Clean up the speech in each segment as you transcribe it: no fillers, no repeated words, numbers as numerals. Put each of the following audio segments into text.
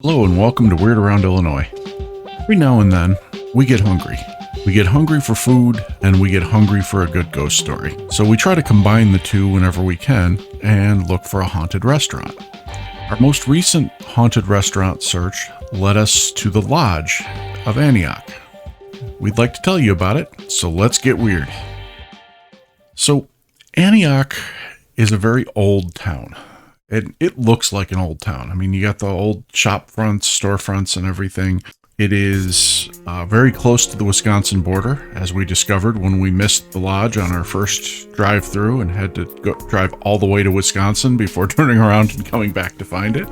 Hello and welcome to Weird Around Illinois. Every now and then, we get hungry. We get hungry for food and we get hungry for a good ghost story. So we try to combine the two whenever we can and look for a haunted restaurant. Our most recent haunted restaurant search led us to the Lodge of Antioch. We'd like to tell you about it, so let's get weird. So, Antioch is a very old town. It looks like an old town. I mean, you got the old shop fronts, storefronts, and everything. It is very close to the Wisconsin border, as we discovered when we missed the lodge on our first drive-through and had to drive all the way to Wisconsin before turning around and coming back to find it.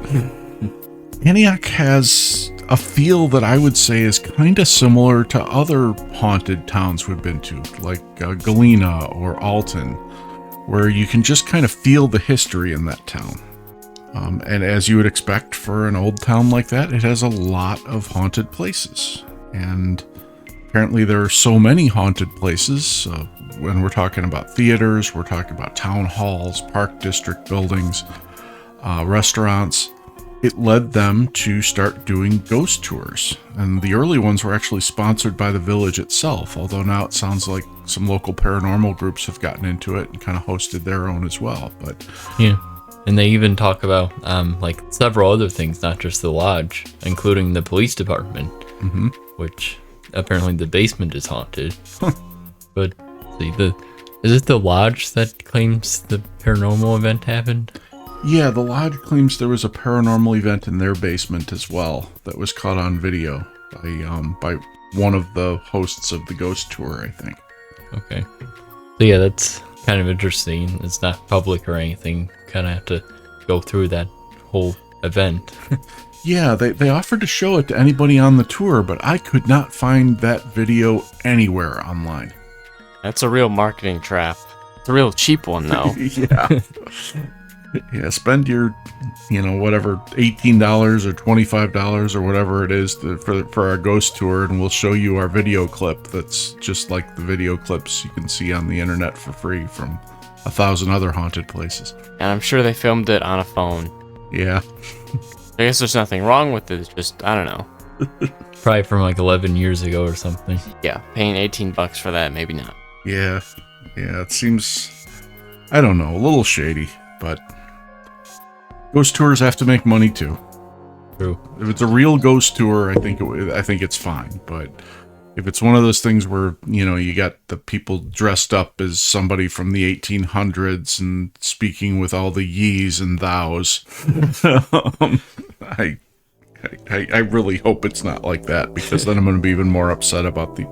Antioch has a feel that I would say is kind of similar to other haunted towns we've been to, like Galena or Alton, where you can just kind of feel the history in that town. And as you would expect for an old town like that, it has a lot of haunted places. And apparently there are so many haunted places. When we're talking about theaters, we're talking about town halls, park district buildings, restaurants. It led them to start doing ghost tours. And the early ones were actually sponsored by the village itself, although now it sounds like some local paranormal groups have gotten into it and kind of hosted their own as well. But yeah. And they even talk about like several other things, not just the lodge, including the police department, which apparently the basement is haunted. But see, is it the lodge that claims the paranormal event happened? Yeah, the lodge claims there was a paranormal event in their basement as well that was caught on video by one of the hosts of the ghost tour, I think. Okay. So yeah, that's kind of interesting. It's not public or anything. Kind of have to go through that whole event. Yeah, they offered to show it to anybody on the tour, but I could not find that video anywhere online. That's a real marketing trap. It's a real cheap one, though. Yeah. Yeah, spend your, whatever, $18 or $25 or whatever it is for our ghost tour, and we'll show you our video clip that's just like the video clips you can see on the internet for free from 1,000 other haunted places. And I'm sure they filmed it on a phone. Yeah. I guess there's nothing wrong with it. It's just, I don't know. Probably from like 11 years ago or something. Yeah, paying $18 for that, maybe not. Yeah, it seems, I don't know, a little shady, but ghost tours have to make money too. True. If it's a real ghost tour, I think it's fine. But if it's one of those things where you got the people dressed up as somebody from the 1800s and speaking with all the ye's and thous, I really hope it's not like that, because then I'm going to be even more upset about the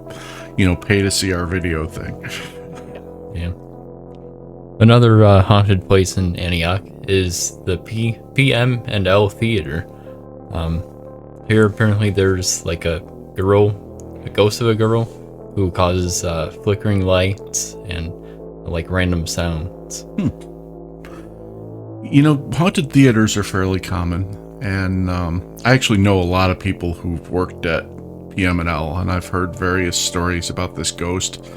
pay to see our video thing. Yeah. Another haunted place in Antioch is the PM&L Theater. Here apparently there's like a ghost of a girl who causes flickering lights and like random sounds. Haunted theaters are fairly common, and I actually know a lot of people who've worked at PM&L, and I've heard various stories about this ghost.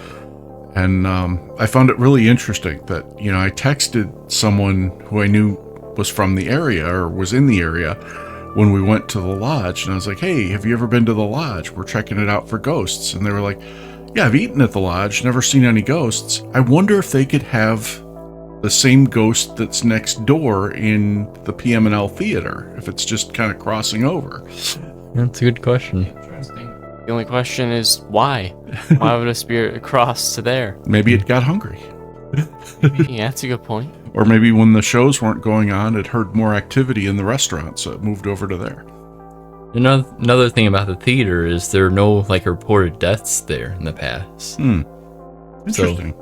And I found it really interesting that, I texted someone who I knew was from the area or was in the area when we went to the lodge. And I was like, hey, have you ever been to the lodge? We're checking it out for ghosts. And they were like, yeah, I've eaten at the lodge, never seen any ghosts. I wonder if they could have the same ghost that's next door in the PM&L theater, if it's just kind of crossing over. That's a good question. Interesting. The only question is why? Why would a spirit cross to there? Maybe it got hungry. Yeah, that's a good point. Or maybe when the shows weren't going on, it heard more activity in the restaurant, so it moved over to there. Another thing about the theater is there are no like reported deaths there in the past. Interesting.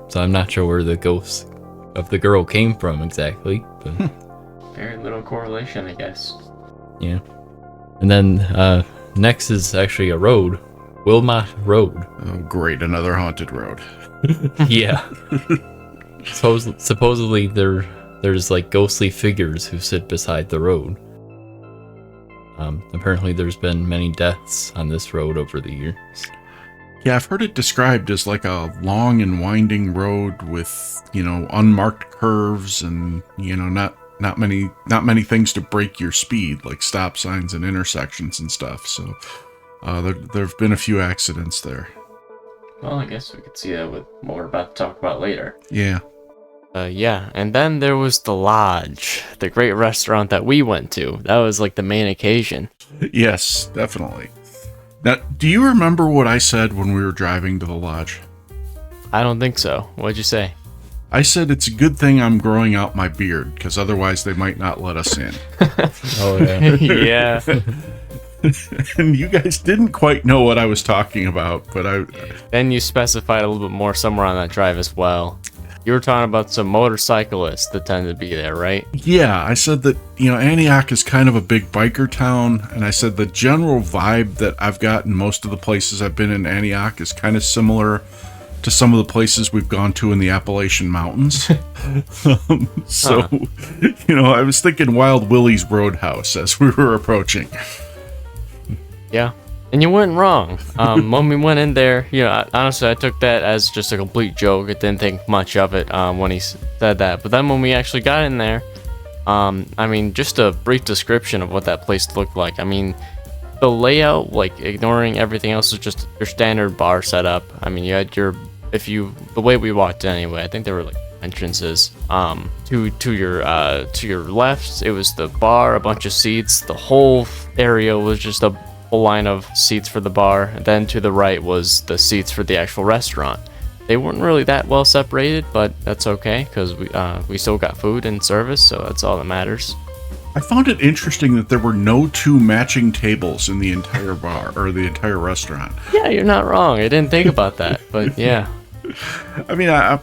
So I'm not sure where the ghost of the girl came from exactly. But Very little correlation, I guess. yeah. And then next is actually a road, Wilmot Road. Oh, great, another haunted road. Yeah. Supposedly there's like ghostly figures who sit beside the road. Apparently there's been many deaths on this road over the years. Yeah, I've heard it described as like a long and winding road with, unmarked curves and, not not many things to break your speed, like stop signs and intersections and stuff. So there've been a few accidents there. Well, I guess we could see that with what we're about to talk about later. Yeah. Yeah, and then there was the Lodge, the great restaurant that we went to. That was like the main occasion. Yes, definitely. Now, do you remember what I said when we were driving to the Lodge? I don't think so. What'd you say? I said it's a good thing I'm growing out my beard, because otherwise they might not let us in. Oh yeah. Yeah. And you guys didn't quite know what I was talking about, but Then you specified a little bit more somewhere on that drive as well. You were talking about some motorcyclists that tend to be there, right? yeah, I said that, Antioch is kind of a big biker town, and I said the general vibe that I've got in most of the places I've been in Antioch is kind of similar to some of the places we've gone to in the Appalachian Mountains. I was thinking Wild Willie's Roadhouse as we were approaching. Yeah. And you weren't wrong. When we went in there, honestly, I took that as just a complete joke. I didn't think much of it when he said that. But then when we actually got in there, just a brief description of what that place looked like. I mean, the layout, like ignoring everything else, is just your standard bar setup. I mean, you had the way we walked in anyway, I think there were like entrances. To your left, it was the bar, a bunch of seats. The whole area was just a whole line of seats for the bar, and then to the right was the seats for the actual restaurant. They weren't really that well separated, but that's okay because we still got food and service, so that's all that matters. I found it interesting that there were no two matching tables in the entire bar or the entire restaurant. Yeah, you're not wrong. I didn't think about that, but yeah. I mean, I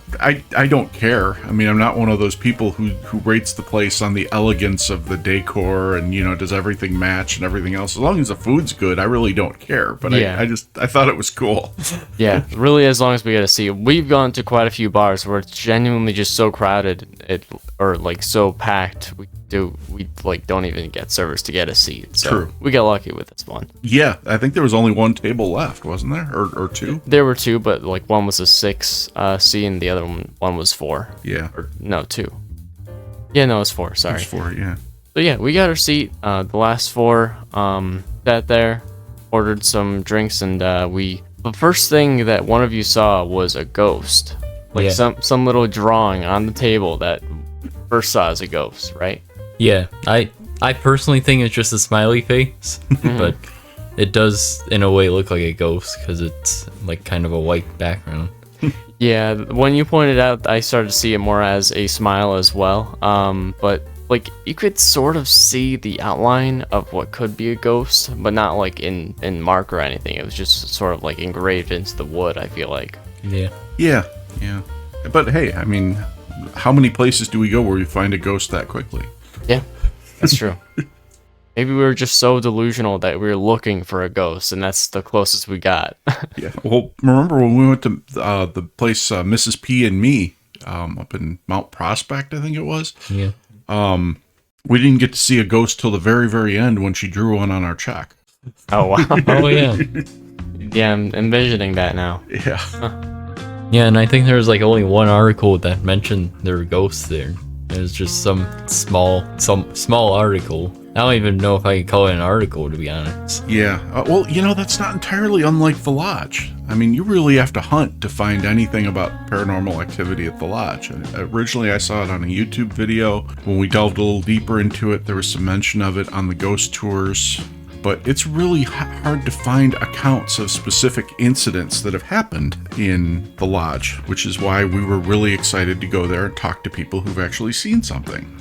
don't care. I mean, I'm not one of those people who rates the place on the elegance of the decor and, does everything match and everything else. As long as the food's good, I really don't care. But yeah. I thought it was cool. Yeah, really, as long as we get to see. We've gone to quite a few bars where it's genuinely just so crowded, or like so packed, we don't even get service to get a seat. So True. We got lucky with this one. Yeah, I think there was only one table left, wasn't there? Or two? There were two, but like one was a 6 seat and the other one was 4. Yeah. Or no, 2. Yeah, no, it's 4. Sorry. It's 4, yeah. So yeah, we got our seat. The last 4 sat there, ordered some drinks, and the first thing that one of you saw was a ghost. Like some little drawing on the table that first saw as a ghost, right? Yeah, I personally think it's just a smiley face, but it does in a way look like a ghost because it's like kind of a white background. Yeah, when you pointed out, I started to see it more as a smile as well. But like you could sort of see the outline of what could be a ghost, but not like in mark or anything. It was just sort of like engraved into the wood, I feel like. Yeah. Yeah. But hey, I mean, how many places do we go where we find a ghost that quickly? Yeah, that's true. Maybe we were just so delusional that we were looking for a ghost, and that's the closest we got. Yeah. Well, remember when we went to the place Mrs. P and Me up in Mount Prospect, I think it was? Yeah. We didn't get to see a ghost till the very, very end when she drew one on our check. Oh, wow. Oh yeah. Yeah, I'm envisioning that now. Yeah. Yeah, and I think there was like only one article that mentioned there were ghosts there. It was just some small article. I don't even know if I could call it an article, to be honest. Yeah. Well, that's not entirely unlike the Lodge. I mean, you really have to hunt to find anything about paranormal activity at the Lodge. Originally, I saw it on a YouTube video. When we delved a little deeper into it, there was some mention of it on the ghost tours. But it's really hard to find accounts of specific incidents that have happened in the Lodge, which is why we were really excited to go there and talk to people who've actually seen something.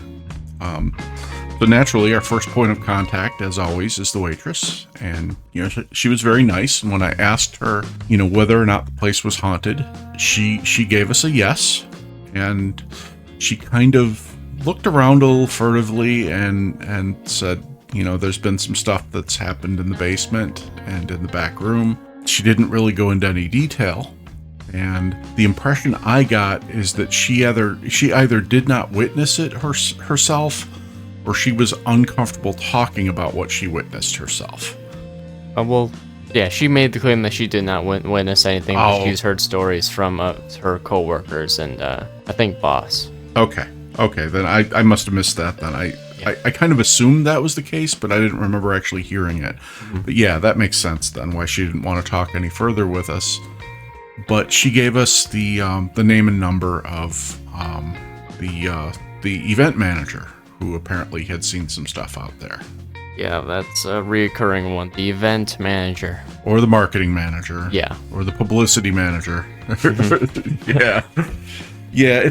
So naturally, our first point of contact, as always, is the waitress. And, she was very nice. And when I asked her, whether or not the place was haunted, she gave us a yes. And she kind of looked around a little furtively and said, there's been some stuff that's happened in the basement and in the back room. She didn't really go into any detail. And the impression I got is that she either did not witness it herself, or she was uncomfortable talking about what she witnessed herself. Well, yeah, she made the claim that she did not witness anything, but she's heard stories from her coworkers and I think boss. Okay. Okay, then I must have missed that then. I kind of assumed that was the case, but I didn't remember actually hearing it. But yeah, that makes sense then, why she didn't want to talk any further with us. But she gave us the name and number of the event manager, who apparently had seen some stuff out there. Yeah, that's a reoccurring one. The event manager. Or the marketing manager. Yeah. Or the publicity manager. Yeah. Yeah,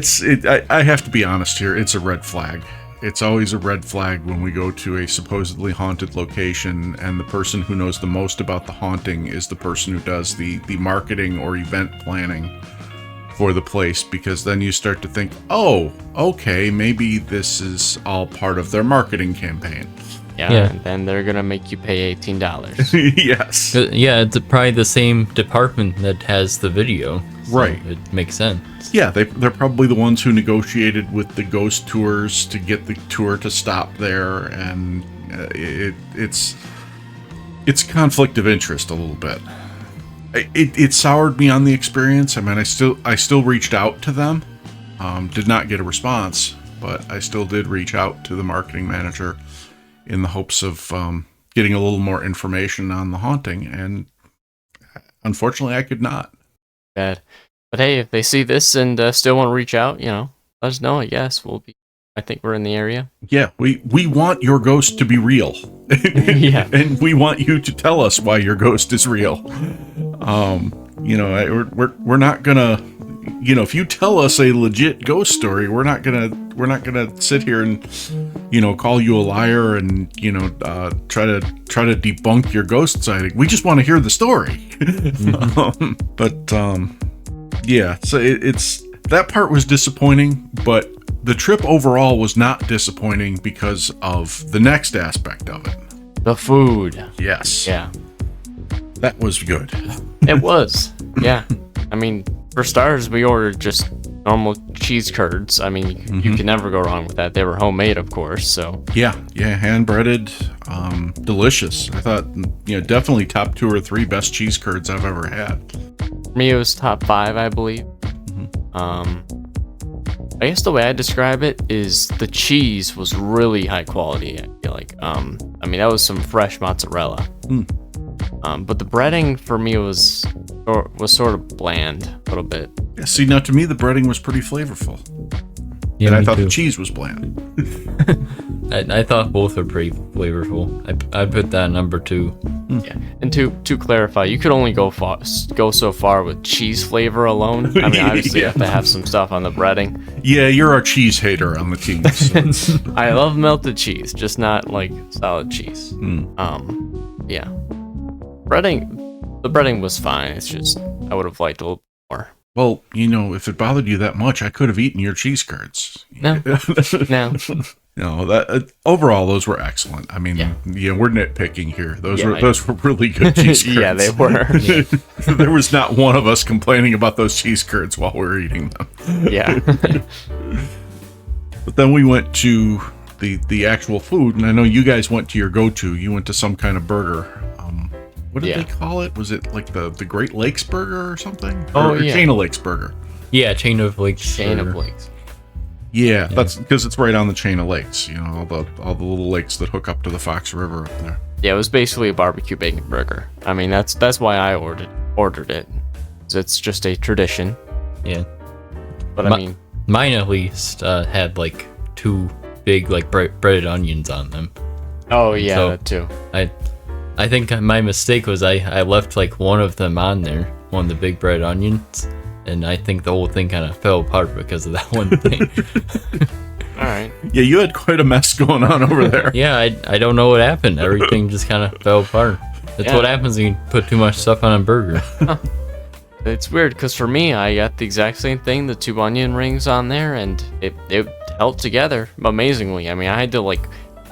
I have to be honest here, it's a red flag. It's always a red flag when we go to a supposedly haunted location and the person who knows the most about the haunting is the person who does the marketing or event planning for the place, because then you start to think, oh, okay, maybe this is all part of their marketing campaign. Yeah, and then they're gonna make you pay $18. Yes. Yeah, it's probably the same department that has the video. So Right. It makes sense. Yeah, they're probably the ones who negotiated with the ghost tours to get the tour to stop there, and it's conflict of interest a little bit. It soured me on the experience. I mean, I still reached out to them, did not get a response, but I still did reach out to the marketing manager in the hopes of getting a little more information on the haunting, and unfortunately, I could not. Bad. But hey, if they see this and still want to reach out, let us know. I guess I think we're in the area. Yeah, we want your ghost to be real. Yeah. And we want you to tell us why your ghost is real. We're not gonna, if you tell us a legit ghost story, we're not gonna sit here and, call you a liar and, try to debunk your ghost sighting. We just want to hear the story. Yeah, so it's that part was disappointing, but the trip overall was not disappointing because of the next aspect of it. The food. Yes. Yeah. That was good. It was. Yeah. I mean, for starters, we ordered just normal cheese curds. I mean, you can never go wrong with that. They were homemade, of course, so. Yeah, hand breaded, delicious. I thought, definitely top 2 or 3 best cheese curds I've ever had. For me, it was top 5, I believe. I guess the way I describe it is the cheese was really high quality. I feel like, that was some fresh mozzarella. But the breading for me was sort of bland a little bit. Yeah, see, now to me, the breading was pretty flavorful. Yeah, and I me thought too. the cheese was bland. I thought both were pretty flavorful. I'd put that number 2. Yeah, and to clarify, you could only go so far with cheese flavor alone. I mean, obviously you have to have some stuff on the breading. Yeah, you're our cheese hater on the team. So. I love melted cheese, just not like solid cheese. Yeah, the breading was fine. It's just I would have liked a little more. Well, if it bothered you that much, I could have eaten your cheese curds. No. No, that overall those were excellent. I mean, we're nitpicking here. Those were really good cheese curds. Yeah, they were. There was not one of us complaining about those cheese curds while we were eating them. Yeah. But then we went to the actual food, and I know you guys went to your go-to. You went to some kind of burger. What did they call it? Was it like the Great Lakes Burger or something? Or Chain of Lakes Burger. Yeah, Chain of Lakes. Chain of Lakes. Yeah, that's because it's right on the chain of lakes. All the little lakes that hook up to the Fox River up there. Yeah, it was basically a barbecue bacon burger. I mean, that's why I ordered it. It's just a tradition. Yeah. But mine at least had like 2 big like breaded onions on them. Oh yeah, so that too. I think my mistake was I left like one of them on there, one of the big bread onions, and I think the whole thing kind of fell apart because of that one thing. All right. Yeah, you had quite a mess going on over there. Yeah, I don't know what happened. Everything just kind of fell apart. That's what happens when you put too much stuff on a burger. It's weird because for me, I got the exact same thing, the 2 onion rings on there, and it held together amazingly. I mean, I had to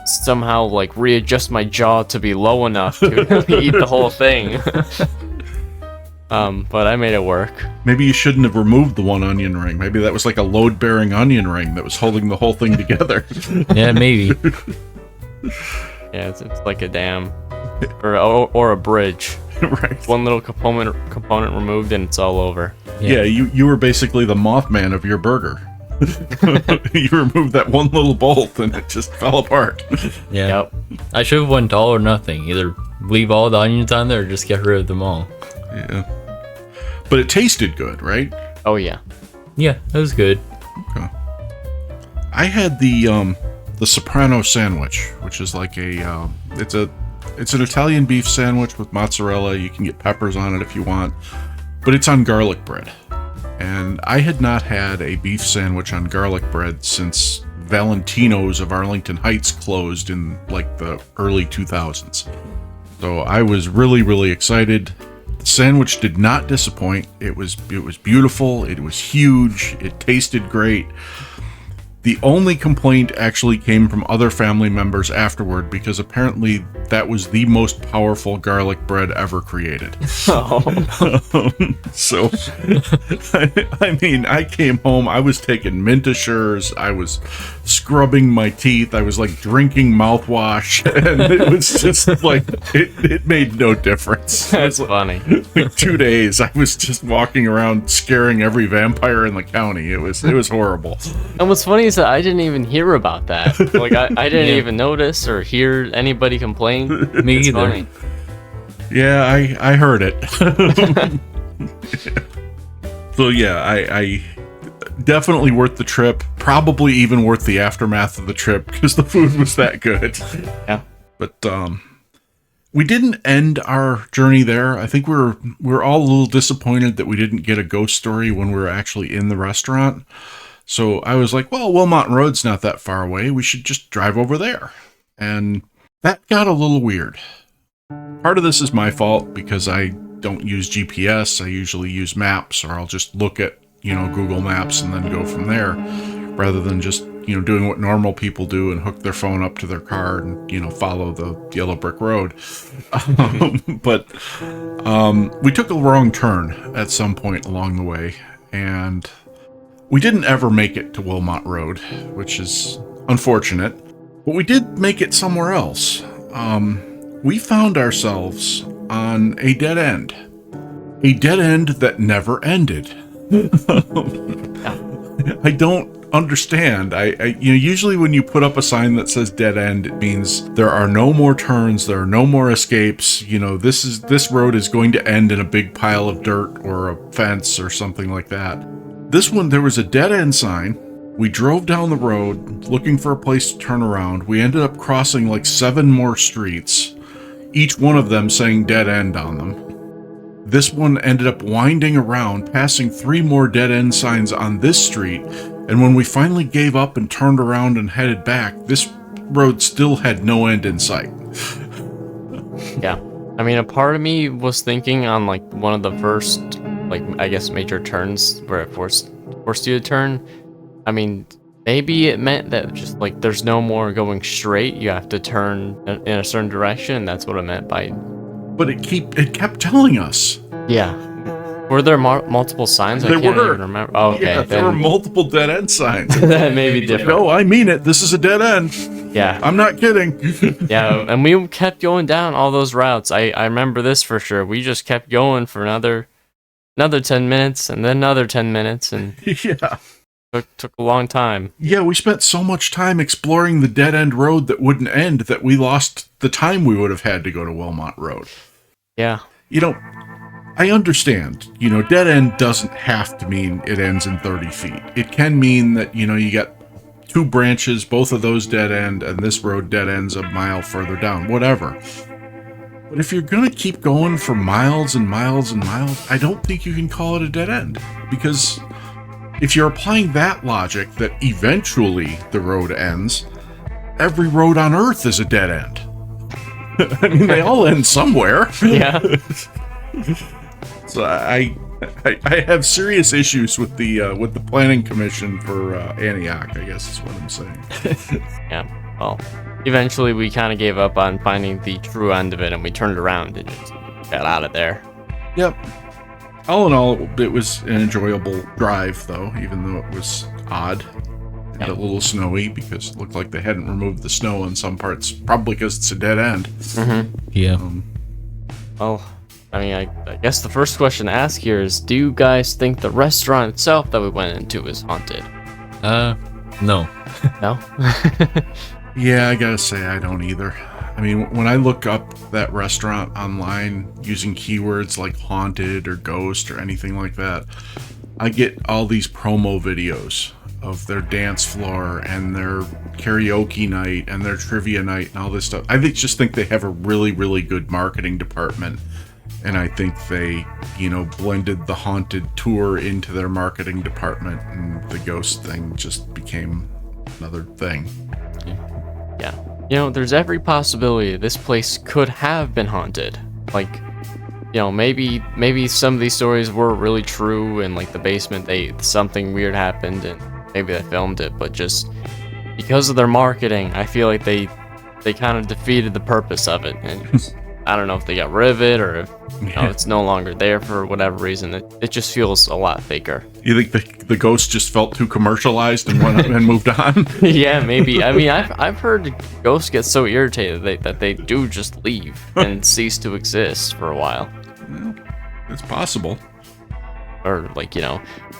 somehow readjust my jaw to be low enough to eat the whole thing. But I made it work. Maybe you shouldn't have removed the 1 onion ring. Maybe that was like a load-bearing onion ring that was holding the whole thing together. Yeah, maybe. Yeah, it's like a dam or a bridge. Right. One little component removed and it's all over. Yeah, you were basically the Mothman of your burger. You removed that one little bolt and it just fell apart. Yeah. Yep. I should have went all or nothing. Either leave all the onions on there or just get rid of them all. Yeah. But it tasted good, right? Oh yeah. Yeah, that was good. Okay. I had the soprano sandwich, which is like it's an Italian beef sandwich with mozzarella. You can get peppers on it if you want, but it's on garlic bread. And I had not had a beef sandwich on garlic bread since Valentino's of Arlington Heights closed in like the early 2000s. So I was really, really excited. The sandwich did not disappoint. It was beautiful. It was huge. It tasted great. The only complaint actually came from other family members afterward, because apparently that was the most powerful garlic bread ever created. So, I mean, I came home, I was taking mint assures, I was scrubbing my teeth, I was like drinking mouthwash, and it was just like, it made no difference. That's funny. Like 2 days, I was just walking around scaring every vampire in the county. It was horrible. And what's funny is that I didn't even hear about that. Like I didn't even notice or hear anybody complain. Me It's either. funny. Yeah, I heard it. So yeah, I definitely worth the trip. Probably even worth the aftermath of the trip because the food was that good. Yeah. But we didn't end our journey there. I think we're all a little disappointed that we didn't get a ghost story when we were actually in the restaurant. So I was like, well, Wilmot Road's not that far away. We should just drive over there. And that got a little weird. Part of this is my fault because I don't use GPS. I usually use maps, or I'll just look at, Google Maps and then go from there, rather than just, doing what normal people do and hook their phone up to their car and, follow the yellow brick road. But we took a wrong turn at some point along the way, and we didn't ever make it to Wilmot Road, which is unfortunate, but we did make it somewhere else. We found ourselves on a dead end. A dead end that never ended. I don't understand. Usually when you put up a sign that says dead end, it means there are no more turns, there are no more escapes. This road is going to end in a big pile of dirt or a fence or something like that. This one, there was a dead end sign. We drove down the road looking for a place to turn around. We ended up crossing like 7 more streets, each one of them saying dead end on them. This one ended up winding around, passing 3 more dead end signs on this street, and when we finally gave up and turned around and headed back, this road still had no end in sight. Yeah. I mean, a part of me was thinking on like one of the first, I guess, major turns where it forced you to turn. I mean, maybe it meant that just like there's no more going straight. You have to turn in a certain direction. And that's what it meant by. But it kept telling us. Yeah. Were there multiple signs? I can't even remember. Oh, okay. Yeah, there were multiple dead end signs. That may be different. No, I mean it. This is a dead end. Yeah. I'm not kidding. Yeah, and we kept going down all those routes. I remember this for sure. We just kept going for another 10 minutes and then another 10 minutes, and Yeah. took a long time. Yeah, we spent so much time exploring the dead end road that wouldn't end that we lost the time we would have had to go to Wilmot Road. Yeah. I understand, dead end doesn't have to mean it ends in 30 feet. It can mean that, you got 2 branches, both of those dead end, and this road dead ends a mile further down, whatever. But if you're going to keep going for miles and miles and miles, I don't think you can call it a dead end. Because if you're applying that logic that eventually the road ends, every road on Earth is a dead end. I mean, they all end somewhere. Yeah. So I have serious issues with the planning commission for Antioch, I guess is what I'm saying. Yeah. Well, eventually we kind of gave up on finding the true end of it, and we turned around and just got out of there. Yep. All in all, it was an enjoyable drive, though, even though it was odd and a little snowy, because it looked like they hadn't removed the snow in some parts, probably because it's a dead end. Mm-hmm. Yeah. Well, I mean, I guess the first question to ask here is, do you guys think the restaurant itself that we went into is haunted? No. No. Yeah, I gotta say I don't either. I mean, when I look up that restaurant online using keywords like haunted or ghost or anything like that, I get all these promo videos of their dance floor and their karaoke night and their trivia night and all this stuff. Just think they have a really, really good marketing department. And I think they, blended the haunted tour into their marketing department, and the ghost thing just became another thing. Yeah. There's every possibility this place could have been haunted. Like, maybe some of these stories were really true, and like the basement, something weird happened, and maybe they filmed it. But just because of their marketing, I feel like they kind of defeated the purpose of it. And I don't know if they got rid of it or if it's no longer there for whatever reason. It just feels a lot faker. You think the ghost just felt too commercialized and went and moved on? Yeah, maybe. I mean, I've heard ghosts get so irritated that they do just leave and cease to exist for a while. Well, it's possible. Or like,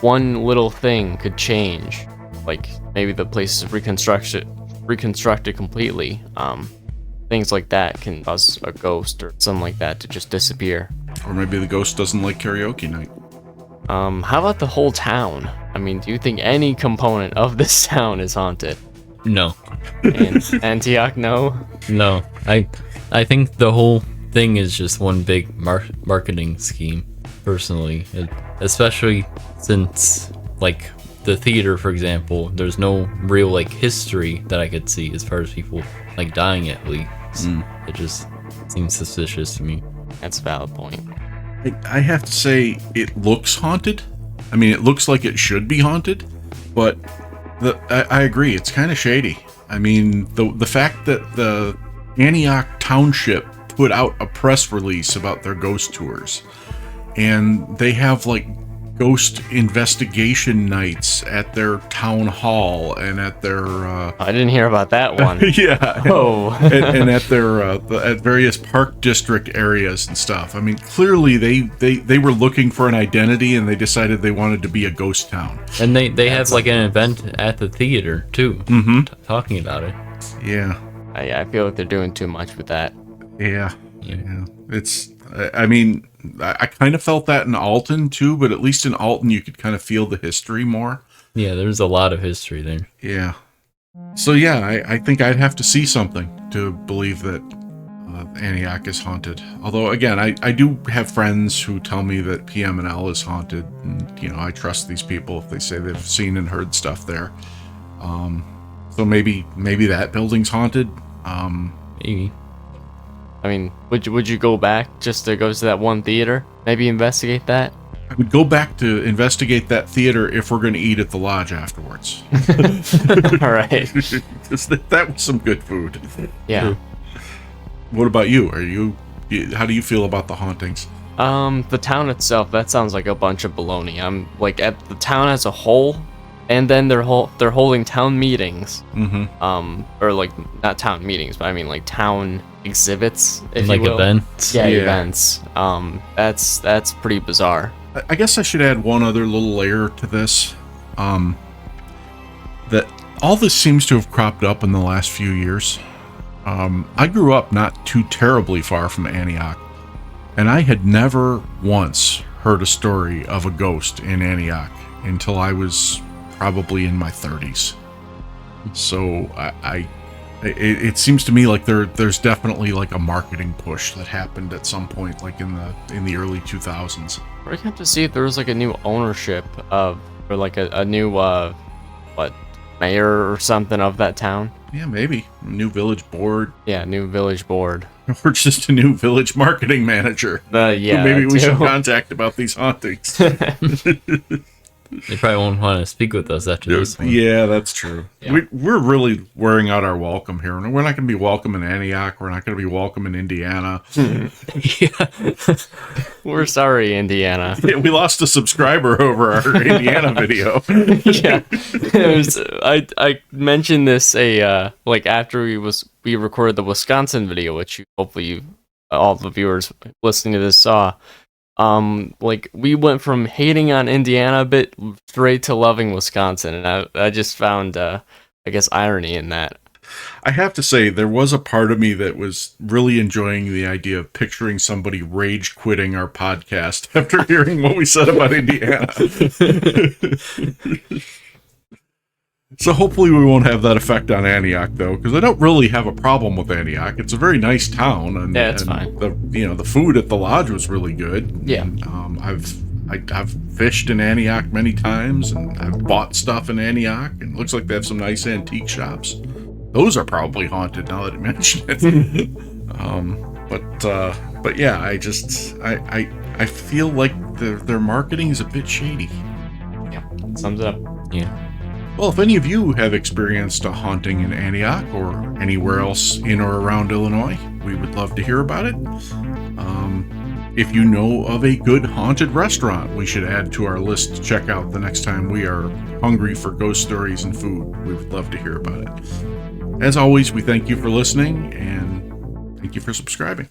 one little thing could change. Like maybe the place is reconstructed completely. Things like that can cause a ghost or something like that to just disappear. Or maybe the ghost doesn't like karaoke night. How about the whole town? I mean, do you think any component of this town is haunted? No. And Antioch, no? No. I think the whole thing is just one big marketing scheme, personally. Especially since, like, the theater, for example, there's no real, like, history that I could see as far as people, like, dying at least. It just seems suspicious to me. That's a valid point. I have to say, it looks haunted. I mean, it looks like it should be haunted, but I agree, it's kind of shady. I mean, the fact that the Antioch Township put out a press release about their ghost tours, and they have, like, ghost investigation nights at their town hall and at their I didn't hear about that one. yeah. Oh. and at their at various park district areas and stuff. I mean, clearly they were looking for an identity, and they decided they wanted to be a ghost town. And they have like an event at the theater too, talking about it. Yeah. I feel like they're doing too much with that. Yeah. It's I mean, I kind of felt that in Alton too, but at least in Alton you could kind of feel the history more. Yeah, there's a lot of history there. Yeah. So yeah, I think I'd have to see something to believe that Antioch is haunted. Although again, I do have friends who tell me that PM&L is haunted, and I trust these people if they say they've seen and heard stuff there. So maybe that building's haunted. Maybe. I mean, would you go back just to go to that one theater? Maybe investigate that? I would go back to investigate that theater if we're going to eat at the lodge afterwards. All right. That was some good food. Yeah. What about you? How do you feel about the hauntings? The town itself, that sounds like a bunch of baloney. I'm like at the town as a whole, and then they're holding town meetings. Or like not town meetings, but I mean like town exhibits, if like you will. Events. Yeah, events. That's pretty bizarre. I guess I should add one other little layer to this. That all this seems to have cropped up in the last few years. I grew up not too terribly far from Antioch, and I had never once heard a story of a ghost in Antioch until I was probably in my 30s. So it seems to me like there's definitely like a marketing push that happened at some point, like in the early 2000s. We're gonna have to see if there was like a new ownership or like a new mayor or something of that town. Yeah, maybe a new village board. Yeah, new village board. Or just a new village marketing manager. Yeah, who maybe we too. should contact about these hauntings. They probably won't want to speak with us after this one. Yeah, that's true. Yeah. We're really wearing out our welcome here. We're not going to be welcome in Antioch. We're not going to be welcome in Indiana. Yeah. We're sorry, Indiana. Yeah, we lost a subscriber over our Indiana video. Yeah, I mentioned this like after we recorded the Wisconsin video, which hopefully all the viewers listening to this saw. Like we went from hating on Indiana a bit straight to loving Wisconsin, and I just found I guess irony in that. I have to say, there was a part of me that was really enjoying the idea of picturing somebody rage quitting our podcast after hearing what we said about Indiana. So hopefully we won't have that effect on Antioch, though, because I don't really have a problem with Antioch. It's a very nice town, and Yeah, it's and fine. The food at the lodge was really good. Yeah. I've fished in Antioch many times, and I've bought stuff in Antioch, and it looks like they have some nice antique shops. Those are probably haunted now that I mention it. But yeah, I feel like their marketing is a bit shady. Yeah, sums it up. Yeah. Well, if any of you have experienced a haunting in Antioch or anywhere else in or around Illinois, we would love to hear about it. If you know of a good haunted restaurant we should add to our list to check out the next time we are hungry for ghost stories and food, we would love to hear about it. As always, we thank you for listening and thank you for subscribing.